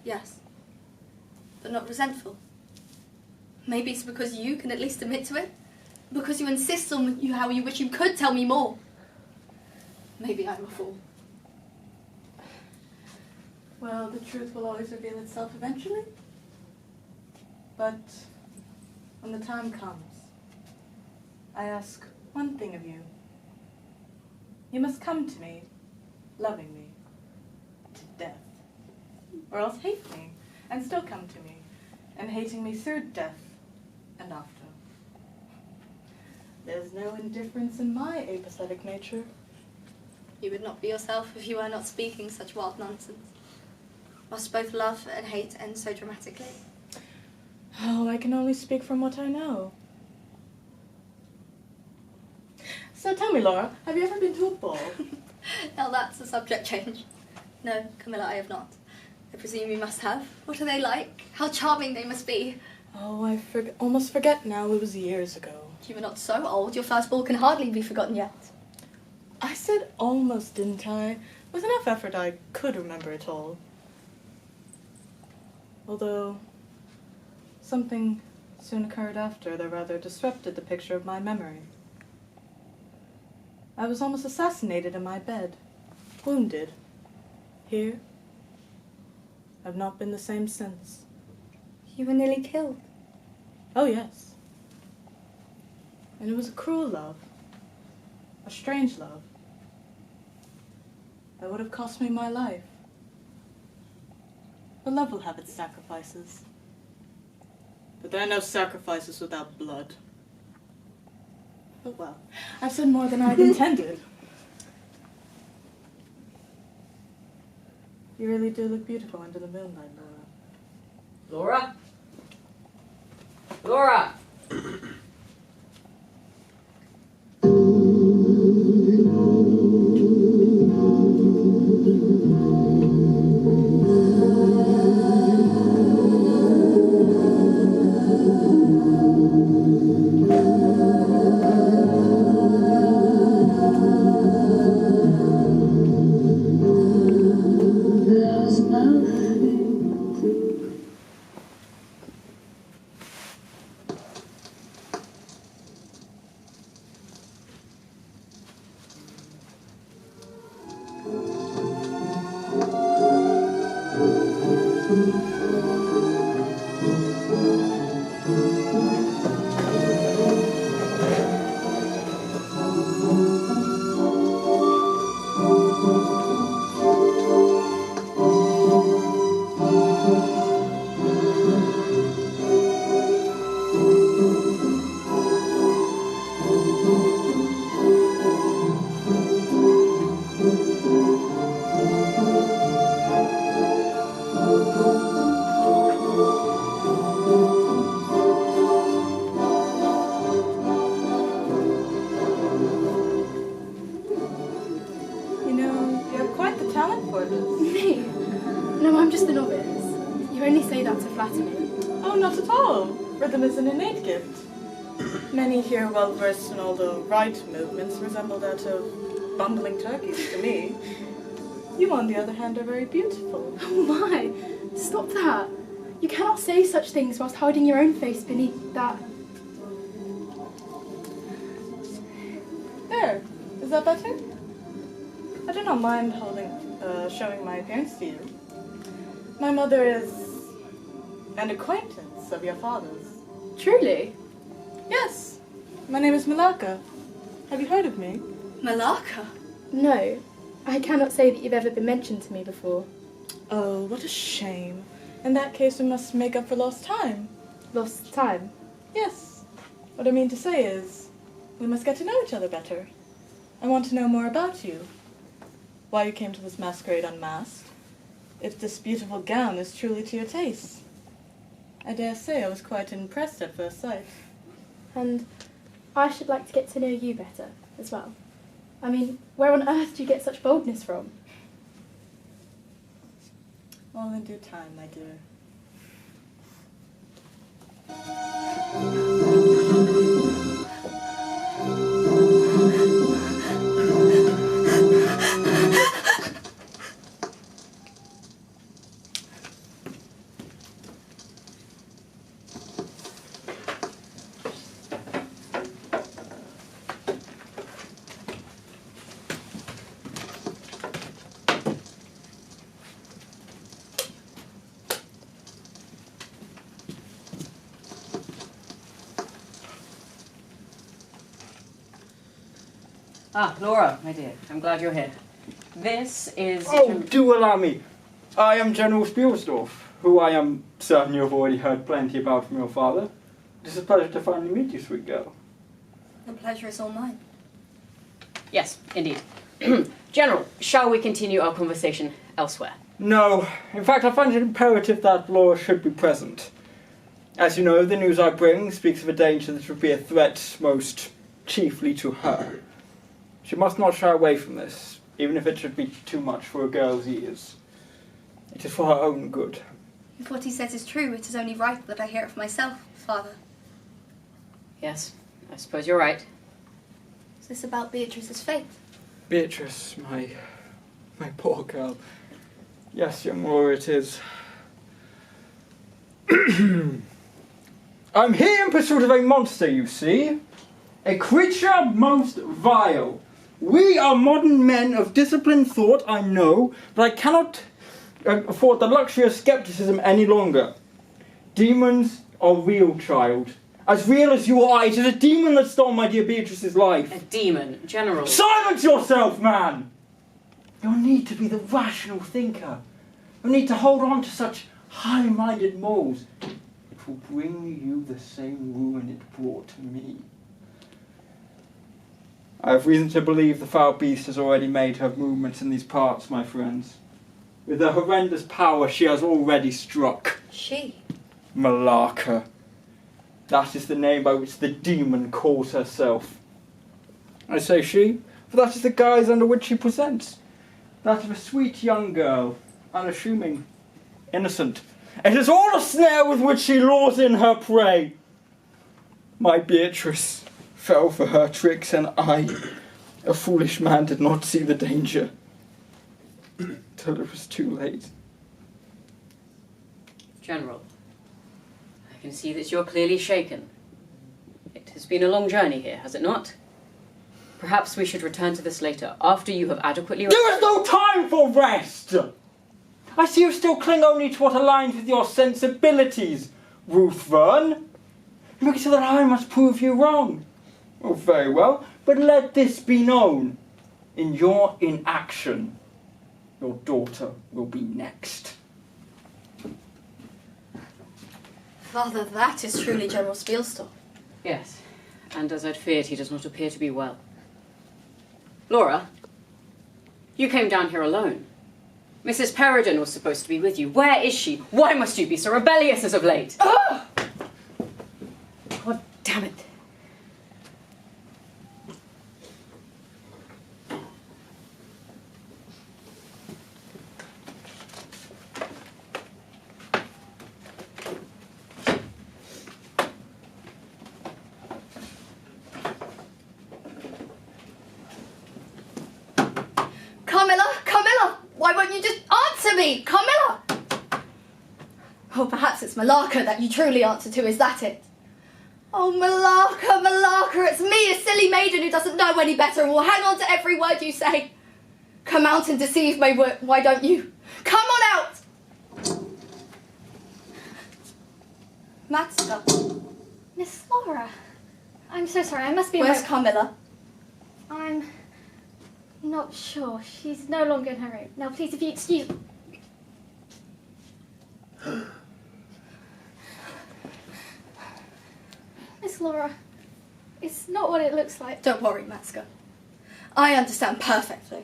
yes, but not resentful. Maybe it's because you can at least admit to it, because you insist on how you wish you could tell me more. Maybe I'm a fool. Well, the truth will always reveal itself eventually. But when the time comes, I ask one thing of you. You must come to me, loving me, to death. Or else hate me, and still come to me, and hating me through death and after. There's no indifference in my apathetic nature. You would not be yourself if you were not speaking such wild nonsense. Must both love and hate end so dramatically? Oh, I can only speak from what I know. So tell me, Laura, have you ever been to a ball? Now that's a subject change. No, Carmilla, I have not. I presume you must have. What are they like? How charming they must be. Oh, I almost forget now. It was years ago. You were not so old. Your first ball can hardly be forgotten yet. I said almost, didn't I? With enough effort, I could remember it all. Although, something soon occurred after that rather disrupted the picture of my memory. I was almost assassinated in my bed, wounded. Here, I've not been the same since. You were nearly killed. Oh, yes. And it was a cruel love, a strange love. That would have cost me my life. But love will have its sacrifices. But there are no sacrifices without blood. But well, I've said more than I'd intended. You really do look beautiful under the moonlight, Laura. Laura? Laura! You know, you have quite the talent for this. Me? No, I'm just a novice. You only say that to flatter me. Oh, not at all. Rhythm is an innate gift. Many here well versed in all the right movements resemble that of bumbling turkeys to me. You, on the other hand, are very beautiful. Oh my! Stop that! You cannot say such things whilst hiding your own face beneath that. There. Is that better? I do not mind showing my appearance to you. My mother is an acquaintance of your father's. Truly? Yes. My name is Malaka. Have you heard of me? Malaka? No. I cannot say that you've ever been mentioned to me before. Oh, what a shame. In that case, we must make up for lost time. Lost time. Yes. What I mean to say is, we must get to know each other better. I want to know more about you. Why you came to this masquerade unmasked. If this beautiful gown is truly to your taste. I dare say I was quite impressed at first sight. And I should like to get to know you better as well. I mean, where on earth do you get such boldness from? All in due time, my dear. Ah, Laura, my dear, I'm glad you're here. This is... Oh, do allow me. I am General Spielsdorf, who I am certain you have already heard plenty about from your father. It is a pleasure to finally meet you, sweet girl. The pleasure is all mine. Yes, indeed. General, shall we continue our conversation elsewhere? No. In fact, I find it imperative that Laura should be present. As you know, the news I bring speaks of a danger that would be a threat most chiefly to her. She must not shy away from this, even if it should be too much for a girl's ears. It is for her own good. If what he says is true, it is only right that I hear it for myself, Father. Yes, I suppose you're right. Is this about Beatrice's fate? Beatrice, my poor girl. Yes, young Laura, it is. I'm here in pursuit of a monster, you see. A creature most vile. We are modern men of disciplined thought, I know, but I cannot afford the luxury of skepticism any longer. Demons are real, child. As real as you are. It is a demon that stole my dear Beatrice's life. A demon, General. Silence yourself, man! You need to be the rational thinker. You need to hold on to such high-minded morals. It will bring you the same ruin it brought to me. I have reason to believe the foul beast has already made her movements in these parts, my friends. With her horrendous power, she has already struck. She? Malaka. That is the name by which the demon calls herself. I say she, for that is the guise under which she presents. That of a sweet young girl, unassuming, innocent. It is all a snare with which she lures in her prey. My Beatrice fell for her tricks, and I, a foolish man, did not see the danger till it was too late. General, I can see that you're clearly shaken. It has been a long journey here, has it not? Perhaps we should return to this later, after you have adequately... There is no time for rest! I see you still cling only to what aligns with your sensibilities, Ruth Verne. You make it so that I must prove you wrong. Oh, very well, but let this be known. In your inaction, your daughter will be next. Father, that is truly General Spielsdorf. Yes, and as I'd feared, he does not appear to be well. Laura, you came down here alone. Mrs. Peregrine was supposed to be with you. Where is she? Why must you be so rebellious as of late? Oh! God damn it. Carmilla! Why won't you just answer me? Carmilla! Oh, perhaps it's Malaka that you truly answer to, is that it? Oh, Malaka, it's me, a silly maiden who doesn't know any better and will hang on to every word you say. Come out and deceive me, why don't you? Come on out! Master. Miss Laura, I'm so sorry, I must be Where's away. Carmilla? I'm not sure. She's no longer in her room. Now, please, if you excuse... Miss Laura, I'm so sorry, I must be away. I'm not sure. She's no longer in her room. Now, please, if you excuse... Where's Carmilla? I'm not sure. She's no longer in her room. Now, please, if you excuse... Miss Laura. It's not what it looks like. Don't worry, Matska. I understand perfectly.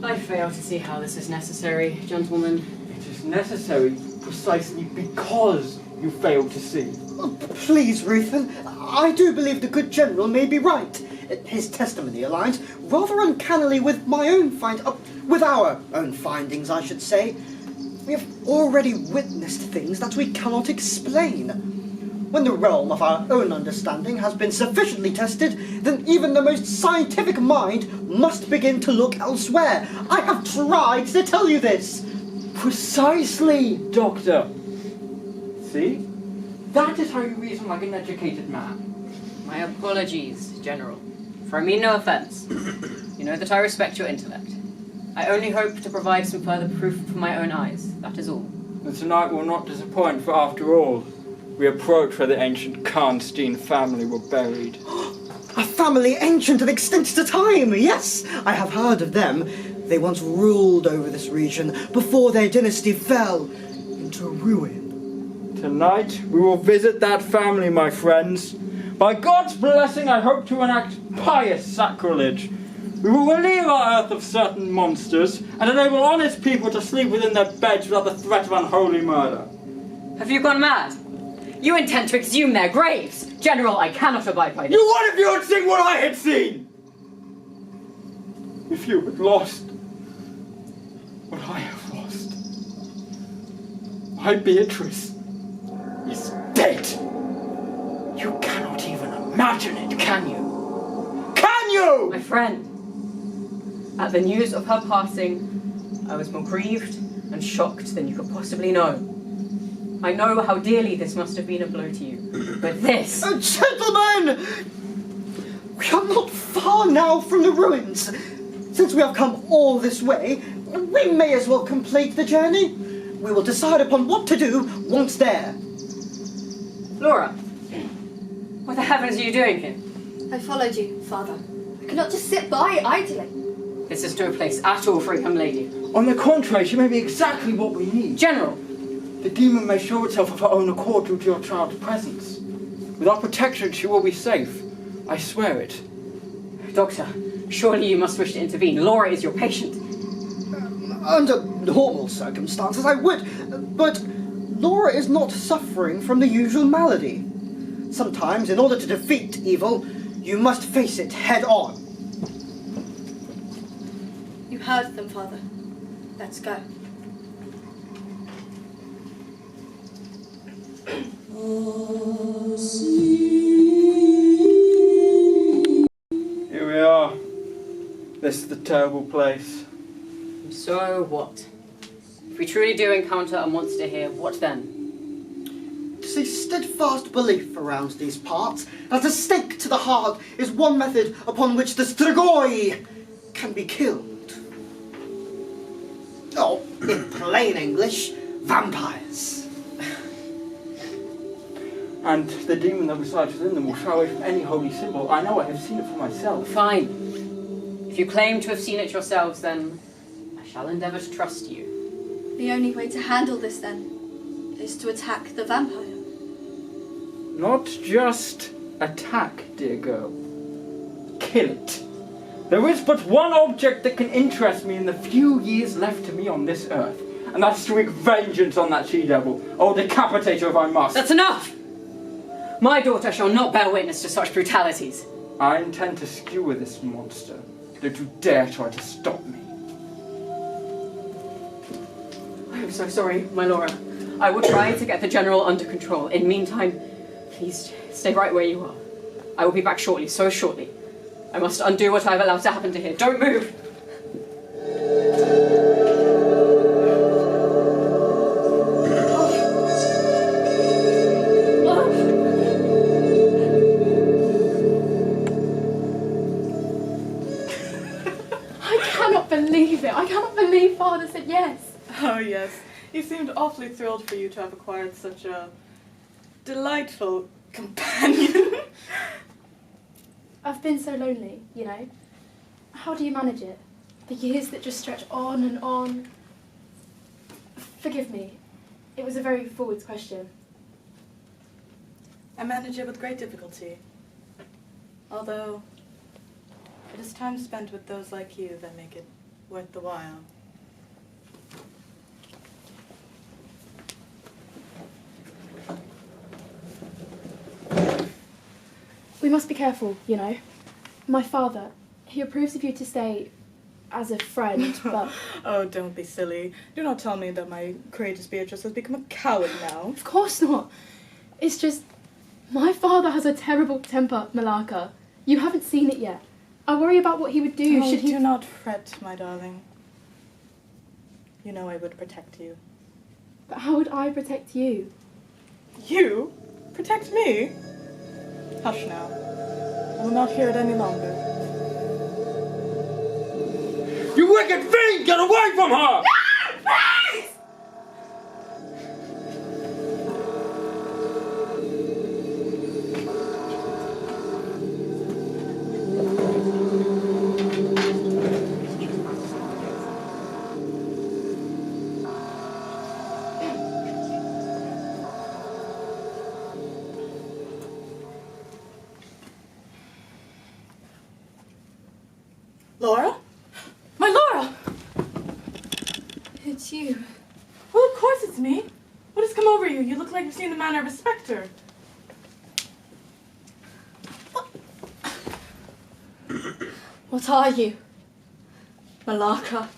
I fail to see how this is necessary, gentlemen. It is necessary precisely because you failed to see. Oh, please, Ruthen, I do believe the good general may be right. His testimony aligns rather uncannily with with our own findings, I should say. We have already witnessed things that we cannot explain. When the realm of our own understanding has been sufficiently tested, then even the most scientific mind must begin to look elsewhere. I have tried to tell you this. Precisely, Doctor. See? That is how you reason like an educated man. My apologies, General. For I mean no offence. You know that I respect your intellect. I only hope to provide some further proof for my own eyes. That is all. And tonight will not disappoint, for after all, we approach where the ancient Karnstein family were buried. A family ancient and extinct to time, yes! I have heard of them. They once ruled over this region before their dynasty fell into ruin. Tonight we will visit that family, my friends. By God's blessing, I hope to enact pious sacrilege. We will relieve our earth of certain monsters and enable honest people to sleep within their beds without the threat of unholy murder. Have you gone mad? You intend to exhume their graves! General, I cannot abide by this. What if you had seen what I had seen? If you had lost what I have lost, my Beatrice is dead. You cannot even imagine it, can you? Can you? My friend, at the news of her passing, I was more grieved and shocked than you could possibly know. I know how dearly this must have been a blow to you, but this... Gentlemen! We are not far now from the ruins. Since we have come all this way, we may as well complete the journey. We will decide upon what to do once there. Laura, what the heavens are you doing here? I followed you, Father. I cannot just sit by idly. This is no place at all for a young lady. On the contrary, she may be exactly what we need. General! The demon may show itself of her own accord due to your child's presence. With our protection, she will be safe. I swear it. Doctor, surely you must wish to intervene. Laura is your patient. Under normal circumstances, I would, but Laura is not suffering from the usual malady. Sometimes, in order to defeat evil, you must face it head on. You heard them, Father. Let's go. Here we are. This is the terrible place. So what? If we truly do encounter a monster here, what then? It is a steadfast belief around these parts that a stake to the heart is one method upon which the Strigoi can be killed. Oh, in plain English, vampires. And the demon that resides within them will shy away from any holy symbol. I know, I have seen it for myself. Fine. If you claim to have seen it yourselves, then I shall endeavour to trust you. The only way to handle this, then, is to attack the vampire. Not just attack, dear girl. Kill it. There is but one object that can interest me in the few years left to me on this earth, and that's to wreak vengeance on that she-devil. I'll decapitate her if I must. That's enough! My daughter shall not bear witness to such brutalities. I intend to skewer this monster. Don't you dare try to stop me. I am so sorry, my Laura. I will try to get the General under control. In meantime, please stay right where you are. I will be back shortly, so shortly. I must undo what I've allowed to happen to here. Don't move! I cannot believe it. I cannot believe Father said yes. Oh, yes. He seemed awfully thrilled for you to have acquired such a delightful companion. I've been so lonely, you know. How do you manage it? The years that just stretch on and on. Forgive me. It was a very forward question. I manage it with great difficulty. Although, it is time spent with those like you that make it worth the while. We must be careful, you know. My father, he approves of you to stay as a friend, but... Oh, don't be silly. Do not tell me that my courageous Beatrice has become a coward now. Of course not. It's just, my father has a terrible temper, Malaka. You haven't seen it yet. I worry about what he would do should he... Do not fret, my darling. You know I would protect you. But how would I protect you? You? Protect me? Hush now. I will not hear it any longer. You wicked fiend! Get away from her! No! Please! Laura? My Laura! It's you. Well, of course it's me. What has come over you? You look like you've seen the manner of a spectre. What are you? Malaka.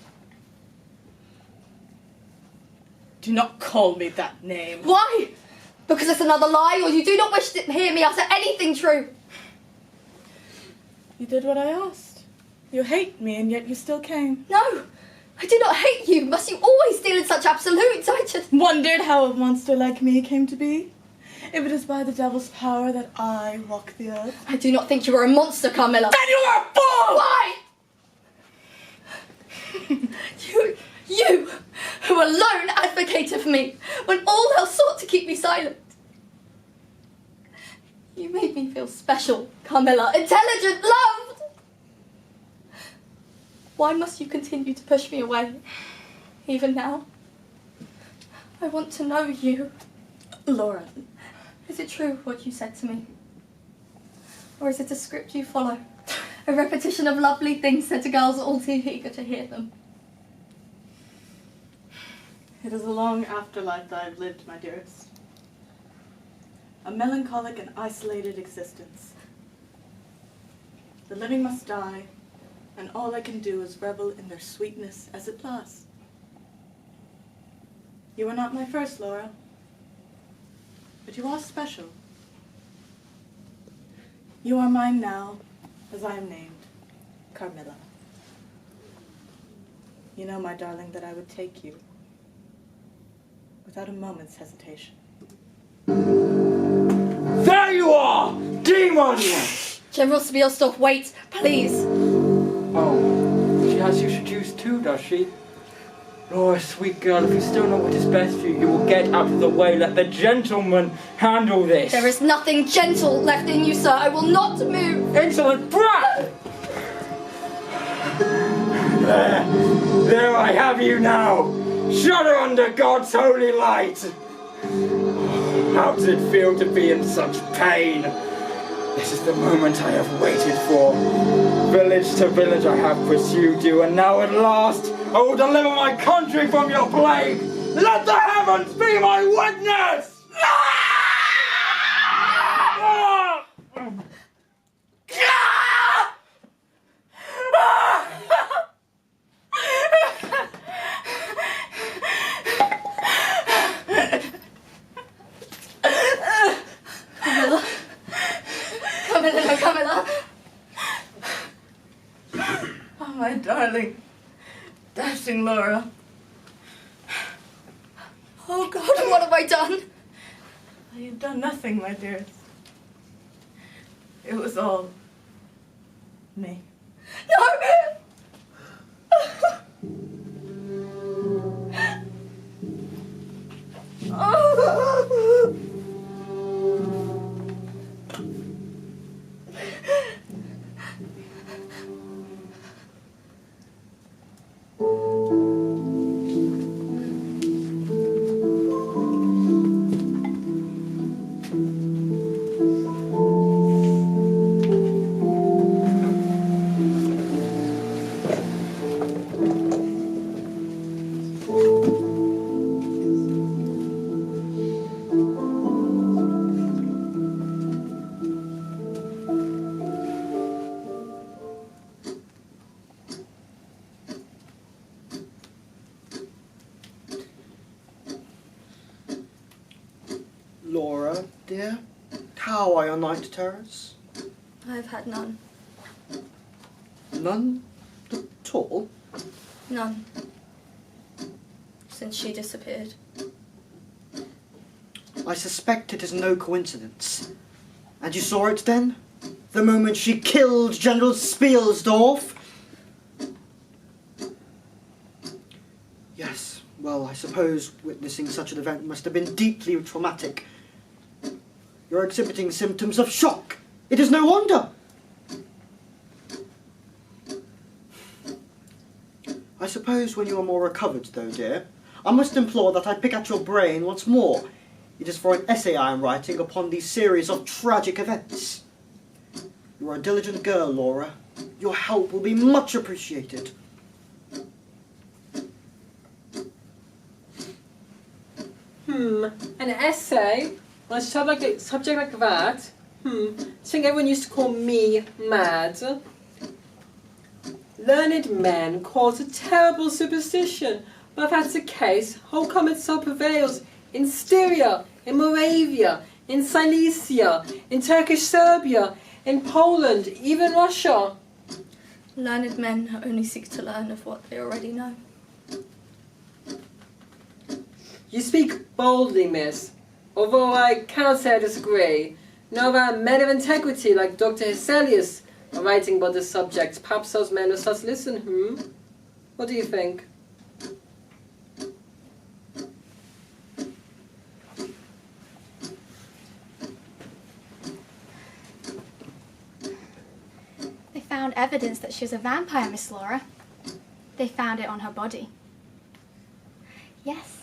Do not call me that name. Why? Because it's another lie, or you do not wish to hear me utter anything true? You did what I asked. You hate me, and yet you still came. No, I do not hate you. Must you always deal in such absolutes? I just... Wondered how a monster like me came to be? If it is by the devil's power that I walk the earth. I do not think you are a monster, Carmilla. Then you are a fool! Why? You, who alone advocated for me, when all else sought to keep me silent. You made me feel special, Carmilla, intelligent, loved. Why must you continue to push me away, even now? I want to know you. Laura. Is it true what you said to me? Or is it a script you follow? A repetition of lovely things said to girls all too eager to hear them? It is a long afterlife that I've lived, my dearest. A melancholic and isolated existence. The living must die, and all I can do is revel in their sweetness as it lasts. You are not my first, Laura, but you are special. You are mine now, as I am named, Carmilla. You know, my darling, that I would take you without a moment's hesitation. There you are! Demon! General Spielstock, wait, please. Oh, she has you seduced too, does she? Laura, sweet girl, if you still know what is best for you, you will get out of the way. Let the gentleman handle this. There is nothing gentle left in you, sir. I will not move. Insolent brat! There I have you now. Shudder under God's holy light. How does it feel to be in such pain? This is the moment I have waited for. Village to village I have pursued you, and now at last I will deliver my country from your plague. Let the heavens be my witness! Camilla. Oh, my darling, dashing Laura. Oh God, what have I done? You've done nothing, my dearest. It was all me. No! Laura, dear, how are your night terrors? I have had none. None at all? None. Since she disappeared. I suspect it is no coincidence. And you saw it then? The moment she killed General Spielsdorf? Yes, well, I suppose witnessing such an event must have been deeply traumatic. You're exhibiting symptoms of shock. It is no wonder. I suppose when you are more recovered, though, dear, I must implore that I pick at your brain once more. It is for an essay I am writing upon these series of tragic events. You are a diligent girl, Laura. Your help will be much appreciated. An essay on a subject like that? I think everyone used to call me mad. Learned men call it a terrible superstition, but if that's the case, how come it so prevails in Styria, in Moravia, in Silesia, in Turkish Serbia, in Poland, even Russia? Learned men only seek to learn of what they already know. You speak boldly, miss, although I cannot say I disagree. Now there are men of integrity like Dr. Hesselius are writing about this subject. Perhaps those men will start to listen, What do you think? They found evidence that she was a vampire, Miss Laura. They found it on her body. Yes,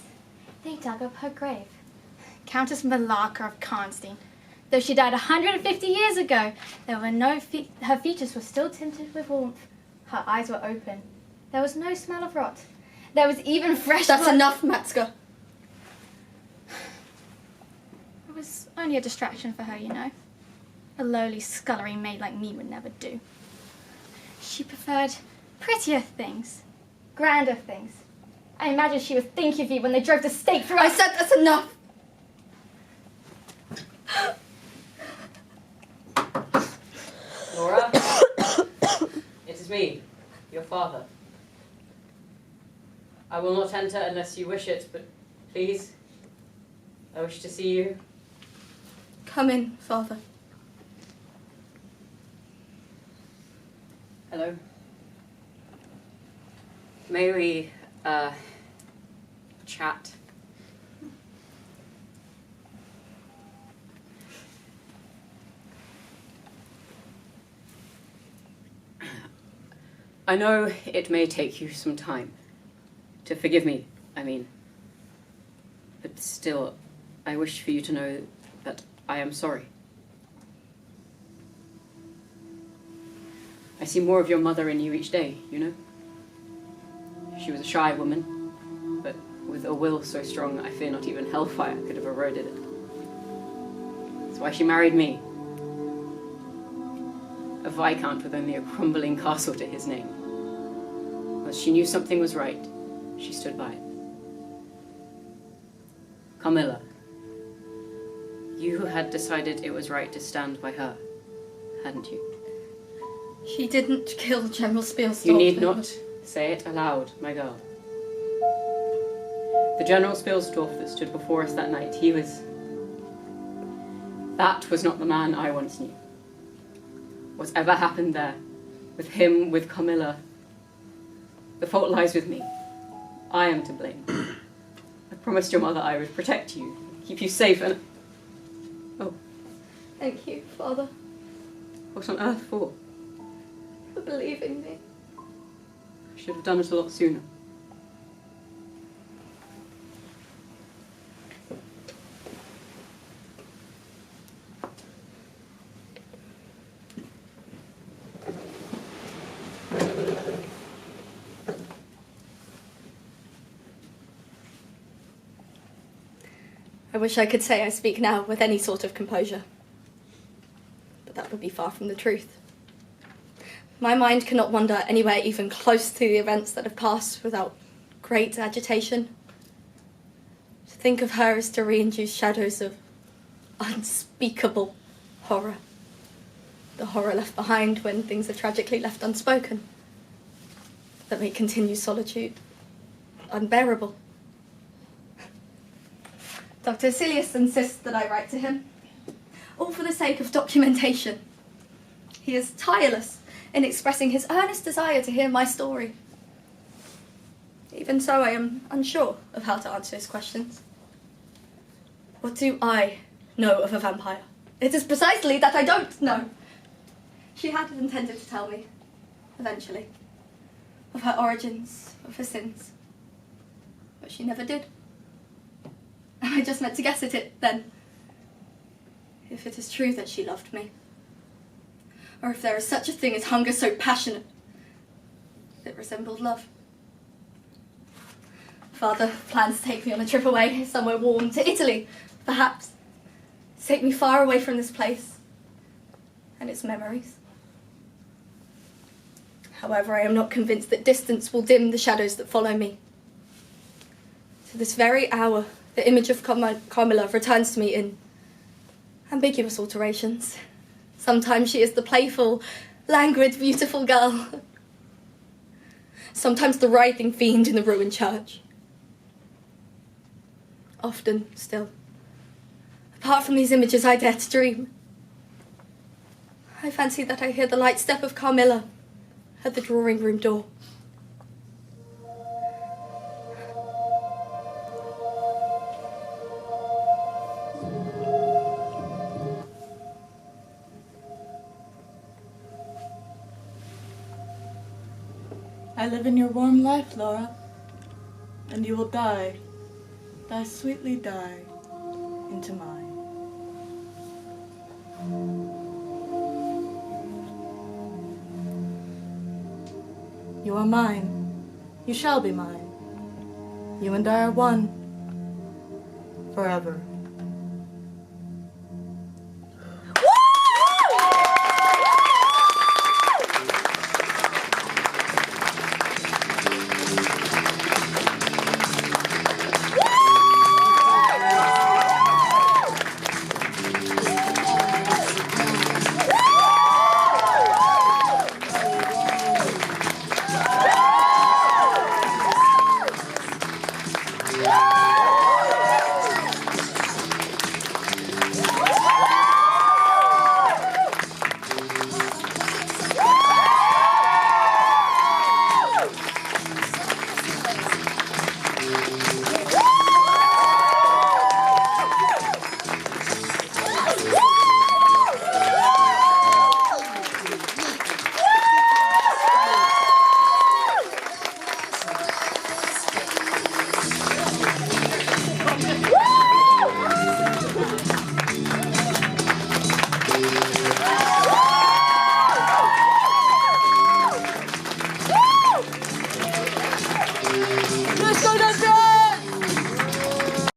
they dug up her grave. Countess Malaka of Karnstein. Though she died 150 years ago, there were her features were still tinted with warmth. Her eyes were open. There was no smell of rot. There was even fresh That's blood. enough, Metzger. It was only a distraction for her, you know. A lowly, scullery maid like me would never do. She preferred prettier things, grander things. I imagine she was thinking of you when they drove the stake through. I said that's enough! Laura? It is me, your father. I will not enter unless you wish it, but please, I wish to see you. Come in, father. Hello. May we, chat? I know it may take you some time to forgive me, I mean. But still, I wish for you to know that I am sorry. I see more of your mother in you each day, you know? She was a shy woman, but with a will so strong I fear not even hellfire could have eroded it. That's why she married me. A viscount with only a crumbling castle to his name. As she knew something was right, she stood by it. Carmilla, you had decided it was right to stand by her, hadn't you? She didn't kill General Spielsdorf. You need not say it aloud, my girl. The General Spielsdorf that stood before us that night, that was not the man I once knew. Whatever happened there, with him, with Carmilla, the fault lies with me. I am to blame. I promised your mother I would protect you, keep you safe, and... Oh, Thank you, father, what on earth for? for believing me. I should have done it a lot sooner. I wish I could say I speak now with any sort of composure. But that would be far from the truth. My mind cannot wander anywhere even close to the events that have passed without great agitation. To think of her is to reintroduce shadows of unspeakable horror. The horror left behind when things are tragically left unspoken, that make continued solitude unbearable. Dr. Asilius insists that I write to him, all for the sake of documentation. He is tireless in expressing his earnest desire to hear my story. Even so, I am unsure of how to answer his questions. What do I know of a vampire? It is precisely that I don't know. She had intended to tell me, eventually, of her origins, of her sins. But she never did. I just meant to guess at it then. If it is true that she loved me, or if there is such a thing as hunger so passionate that it resembled love. Father plans to take me on a trip away, somewhere warm, to Italy, perhaps. To take me far away from this place and its memories. However, I am not convinced that distance will dim the shadows that follow me. To this very hour, the image of Carmilla returns to me in ambiguous alterations. Sometimes she is the playful, languid, beautiful girl. Sometimes the writhing fiend in the ruined church. Often, still, apart from these images, I dare to dream. I fancy that I hear the light step of Carmilla at the drawing room door. I live in your warm life, Laura, and you will die sweetly die into mine. You are mine. You shall be mine. You and I are one. Forever.